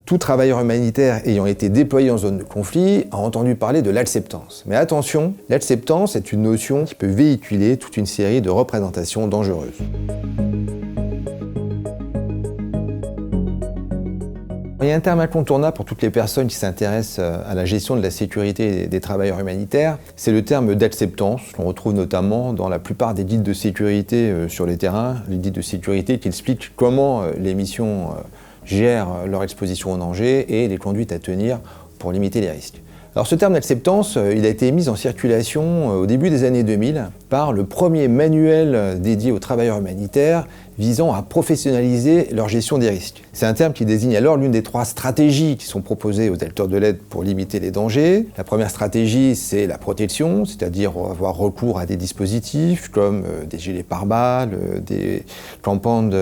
Tout travailleur humanitaire ayant été déployé en zone de conflit a entendu parler de l'acceptance. Mais attention, l'acceptance est une notion qui peut véhiculer toute une série de représentations dangereuses. Il y a un terme incontournable pour toutes les personnes qui s'intéressent à la gestion de la sécurité des travailleurs humanitaires, c'est le terme d'acceptance, qu'on retrouve notamment dans la plupart des guides de sécurité sur les terrains, les guides de sécurité qui expliquent comment les missions gèrent leur exposition aux dangers et les conduites à tenir pour limiter les risques. Alors ce terme d'acceptance, il a été mis en circulation au début des années 2000 par le premier manuel dédié aux travailleurs humanitaires visant à professionnaliser leur gestion des risques. C'est un terme qui désigne alors l'une des 3 stratégies qui sont proposées aux acteurs de l'aide pour limiter les dangers. La première stratégie, c'est la protection, c'est-à-dire avoir recours à des dispositifs comme des gilets pare-balles, des campandes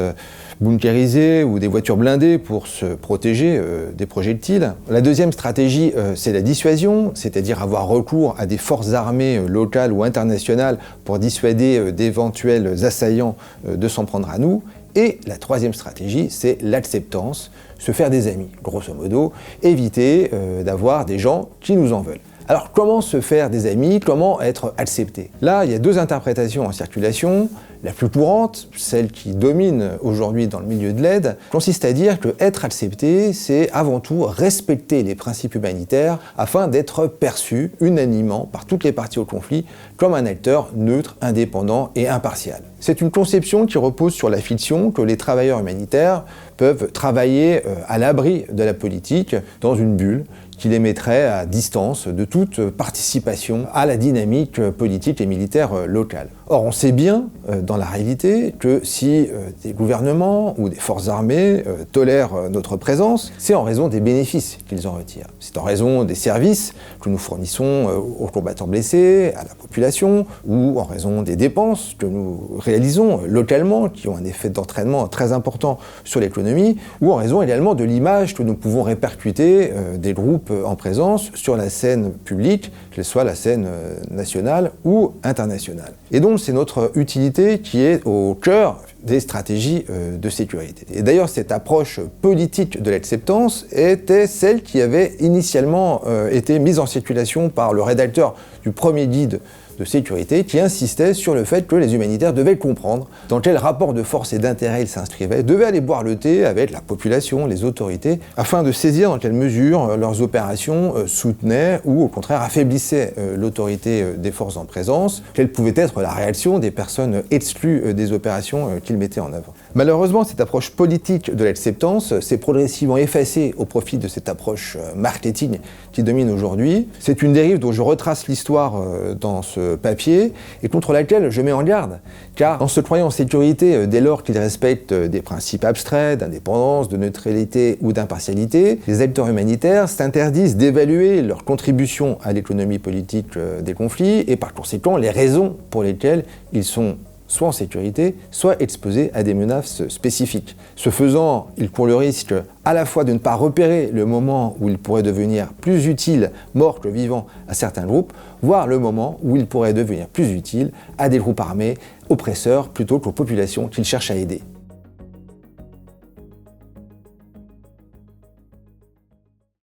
bunkérisées ou des voitures blindées pour se protéger des projectiles. La deuxième stratégie, c'est la dissuasion, c'est-à-dire avoir recours à des forces armées locales ou internationales pour dissuader d'éventuels assaillants de s'en prendre à nous. Et la troisième stratégie, c'est l'acceptance, se faire des amis, grosso modo, éviter d'avoir des gens qui nous en veulent. Alors comment se faire des amis, comment être accepté? Là, il y a 2 interprétations en circulation. La plus courante, celle qui domine aujourd'hui dans le milieu de l'aide, consiste à dire que être accepté, c'est avant tout respecter les principes humanitaires afin d'être perçu unanimement par toutes les parties au conflit comme un acteur neutre, indépendant et impartial. C'est une conception qui repose sur la fiction que les travailleurs humanitaires peuvent travailler à l'abri de la politique dans une bulle qui les mettrait à distance de toute participation à la dynamique politique et militaire locale. Or, on sait bien, dans la réalité, que si des gouvernements ou des forces armées tolèrent notre présence, c'est en raison des bénéfices qu'ils en retirent. C'est en raison des services que nous fournissons aux combattants blessés, à la population, ou en raison des dépenses que nous réalisons localement, qui ont un effet d'entraînement très important sur l'économie, ou en raison également de l'image que nous pouvons répercuter des groupes en présence sur la scène publique, qu'elle soit la scène nationale ou internationale. Et donc c'est notre utilité qui est au cœur des stratégies de sécurité. Et d'ailleurs cette approche politique de l'acceptance était celle qui avait initialement été mise en circulation par le rédacteur du premier guide de sécurité qui insistait sur le fait que les humanitaires devaient comprendre dans quel rapport de force et d'intérêt ils s'inscrivaient, devaient aller boire le thé avec la population, les autorités, afin de saisir dans quelle mesure leurs opérations soutenaient ou au contraire affaiblissaient l'autorité des forces en présence, quelle pouvait être la réaction des personnes exclues des opérations qu'ils mettaient en œuvre. Malheureusement, cette approche politique de l'acceptance s'est progressivement effacée au profit de cette approche marketing qui domine aujourd'hui. C'est une dérive dont je retrace l'histoire dans ce papier et contre laquelle je mets en garde, car en se croyant en sécurité dès lors qu'ils respectent des principes abstraits d'indépendance, de neutralité ou d'impartialité, les acteurs humanitaires s'interdisent d'évaluer leur contribution à l'économie politique des conflits et par conséquent les raisons pour lesquelles ils sont soit en sécurité, soit exposés à des menaces spécifiques. Ce faisant, ils courent le risque à la fois de ne pas repérer le moment où ils pourraient devenir plus utiles, morts que vivants, à certains groupes, voire le moment où ils pourraient devenir plus utiles à des groupes armés, oppresseurs, plutôt qu'aux populations qu'ils cherchent à aider.